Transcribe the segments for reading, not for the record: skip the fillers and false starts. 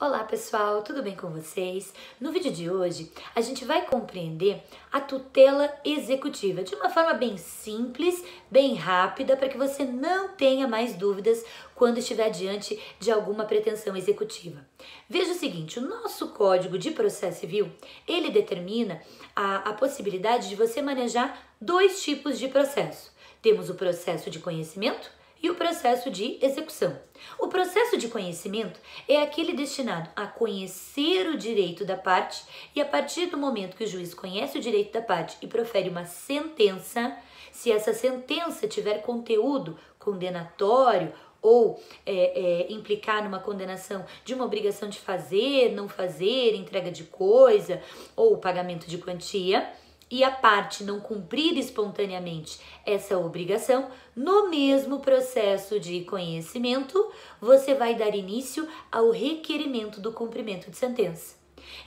Olá pessoal, tudo bem com vocês? No vídeo de hoje a gente vai compreender a tutela executiva de uma forma bem simples, bem rápida, para que você não tenha mais dúvidas quando estiver diante de alguma pretensão executiva. Veja o seguinte, o nosso Código de Processo Civil, ele determina a possibilidade de você manejar dois tipos de processo. Temos o processo de conhecimento e o processo de execução. O processo de conhecimento é aquele destinado a conhecer o direito da parte e a partir do momento que o juiz conhece o direito da parte e profere uma sentença, se essa sentença tiver conteúdo condenatório ou implicar numa condenação de uma obrigação de fazer, não fazer, entrega de coisa ou pagamento de quantia, e a parte não cumprir espontaneamente essa obrigação, no mesmo processo de conhecimento, você vai dar início ao requerimento do cumprimento de sentença.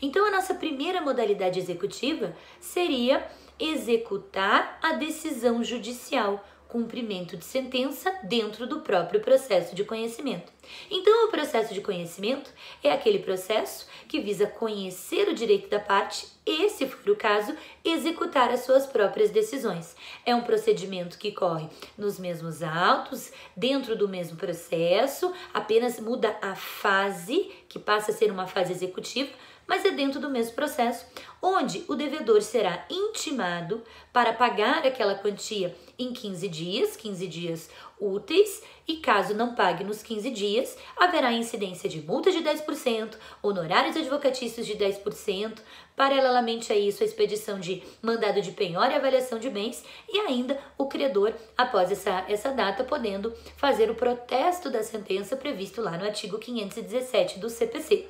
Então, a nossa primeira modalidade executiva seria executar a decisão judicial, cumprimento de sentença dentro do próprio processo de conhecimento. Então, o processo de conhecimento é aquele processo que visa conhecer o direito da parte e, se for o caso, executar as suas próprias decisões. É um procedimento que corre nos mesmos autos, dentro do mesmo processo, apenas muda a fase, que passa a ser uma fase executiva, mas é dentro do mesmo processo, onde o devedor será intimado para pagar aquela quantia em 15 dias úteis, e caso não pague nos 15 dias, haverá incidência de multa de 10%, honorários advocatícios de 10%, paralelamente a isso a expedição de mandado de penhora e avaliação de bens, e ainda o credor, após essa data, podendo fazer o protesto da sentença previsto lá no artigo 517 do CPC.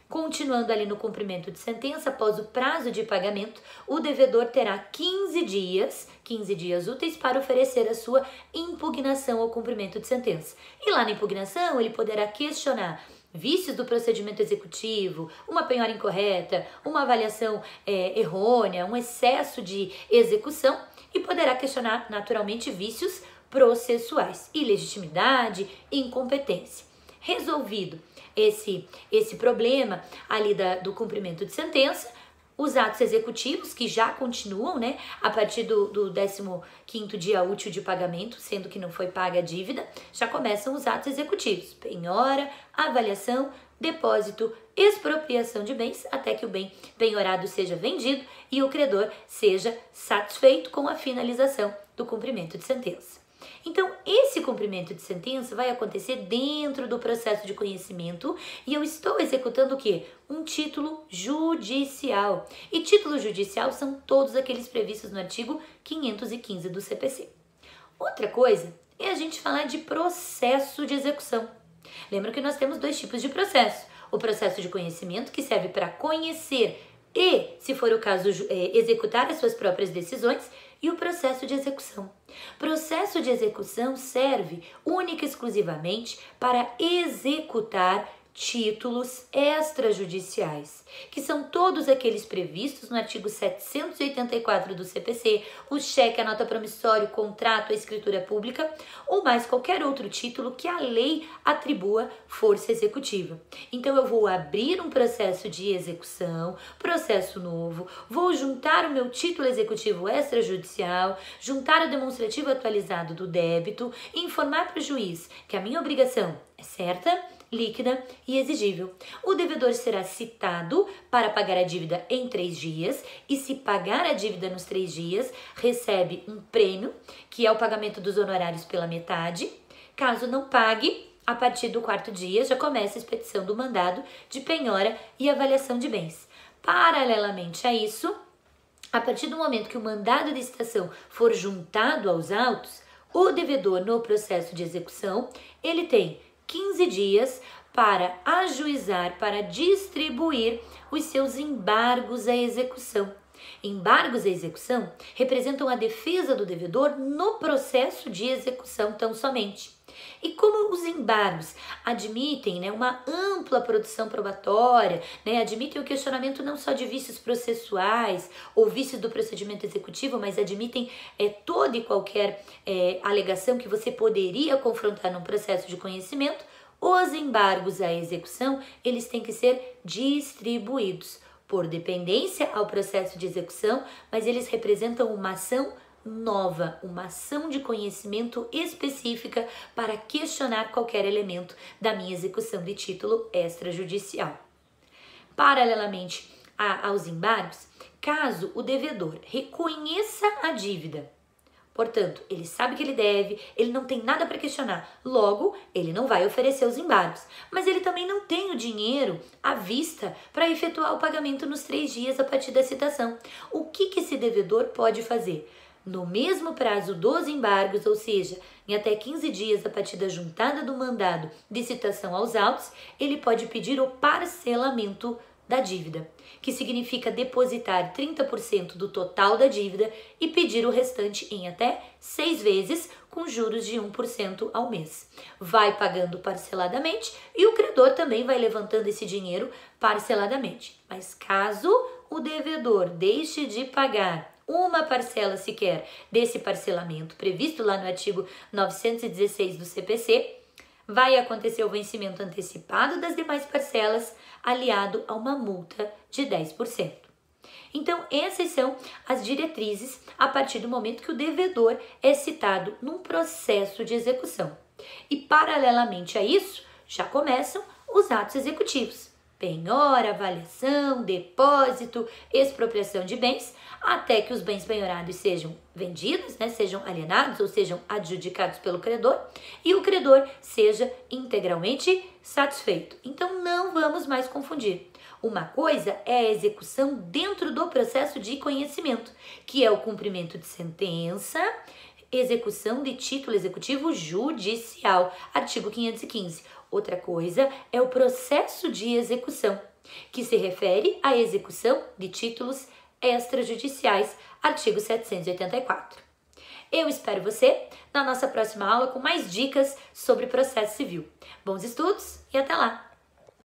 Continuando ali no cumprimento de sentença, após o prazo de pagamento, o devedor terá 15 dias úteis para oferecer a sua impugnação ao cumprimento de sentença. E lá na impugnação, ele poderá questionar vícios do procedimento executivo, uma penhora incorreta, uma avaliação errônea, um excesso de execução e poderá questionar, naturalmente, vícios processuais, ilegitimidade, incompetência. Resolvido esse problema ali do cumprimento de sentença, os atos executivos que já continuam, né, a partir do 15º dia útil de pagamento, sendo que não foi paga a dívida, já começam os atos executivos, penhora, avaliação, depósito, expropriação de bens, até que o bem penhorado seja vendido e o credor seja satisfeito com a finalização do cumprimento de sentença. Então, esse cumprimento de sentença vai acontecer dentro do processo de conhecimento e eu estou executando o quê? Um título judicial. E título judicial são todos aqueles previstos no artigo 515 do CPC. Outra coisa é a gente falar de processo de execução. Lembra que nós temos dois tipos de processo. O processo de conhecimento, que serve para conhecer e, se for o caso, executar as suas próprias decisões, e o processo de execução. Processo de execução serve única e exclusivamente para executar títulos extrajudiciais, que são todos aqueles previstos no artigo 784 do CPC, o cheque, a nota promissória, o contrato, a escritura pública ou mais qualquer outro título que a lei atribua força executiva. Então eu vou abrir um processo de execução, processo novo, vou juntar o meu título executivo extrajudicial, juntar o demonstrativo atualizado do débito e informar para o juiz que a minha obrigação é certa, líquida e exigível. O devedor será citado para pagar a dívida em 3 dias e, se pagar a dívida nos 3 dias, recebe um prêmio, que é o pagamento dos honorários pela metade. Caso não pague, a partir do 4º dia já começa a expedição do mandado de penhora e avaliação de bens. Paralelamente a isso, a partir do momento que o mandado de citação for juntado aos autos, o devedor, no processo de execução, ele tem 15 dias para ajuizar, para distribuir os seus embargos à execução. Embargos à execução representam a defesa do devedor no processo de execução tão somente. E como os embargos admitem, né, uma ampla produção probatória, né, admitem o questionamento não só de vícios processuais ou vícios do procedimento executivo, mas admitem toda e qualquer alegação que você poderia confrontar num processo de conhecimento, Os embargos à execução, eles têm que ser distribuídos por dependência ao processo de execução, mas eles representam uma ação nova, uma ação de conhecimento específica para questionar qualquer elemento da minha execução de título extrajudicial. Paralelamente aos embargos, caso o devedor reconheça a dívida, portanto, ele sabe que ele deve, ele não tem nada para questionar, logo, ele não vai oferecer os embargos, mas ele também não tem o dinheiro à vista para efetuar o pagamento nos 3 dias a partir da citação. O que esse devedor pode fazer? No mesmo prazo dos embargos, ou seja, em até 15 dias a partir da juntada do mandado de citação aos autos, ele pode pedir o parcelamento da dívida, que significa depositar 30% do total da dívida e pedir o restante em até 6 vezes com juros de 1% ao mês. Vai pagando parceladamente e o credor também vai levantando esse dinheiro parceladamente. Mas caso o devedor deixe de pagar uma parcela sequer desse parcelamento previsto lá no artigo 916 do CPC, vai acontecer o vencimento antecipado das demais parcelas, aliado a uma multa de 10%. Então, essas são as diretrizes a partir do momento que o devedor é citado num processo de execução. E, paralelamente a isso, já começam os atos executivos. Penhora, avaliação, depósito, expropriação de bens, até que os bens penhorados sejam vendidos, sejam alienados ou sejam adjudicados pelo credor e o credor seja integralmente satisfeito. Então, não vamos mais confundir. Uma coisa é a execução dentro do processo de conhecimento, que é o cumprimento de sentença, execução de título executivo judicial, artigo 515. Outra coisa é o processo de execução, que se refere à execução de títulos extrajudiciais, artigo 784. Eu espero você na nossa próxima aula com mais dicas sobre processo civil. Bons estudos e até lá!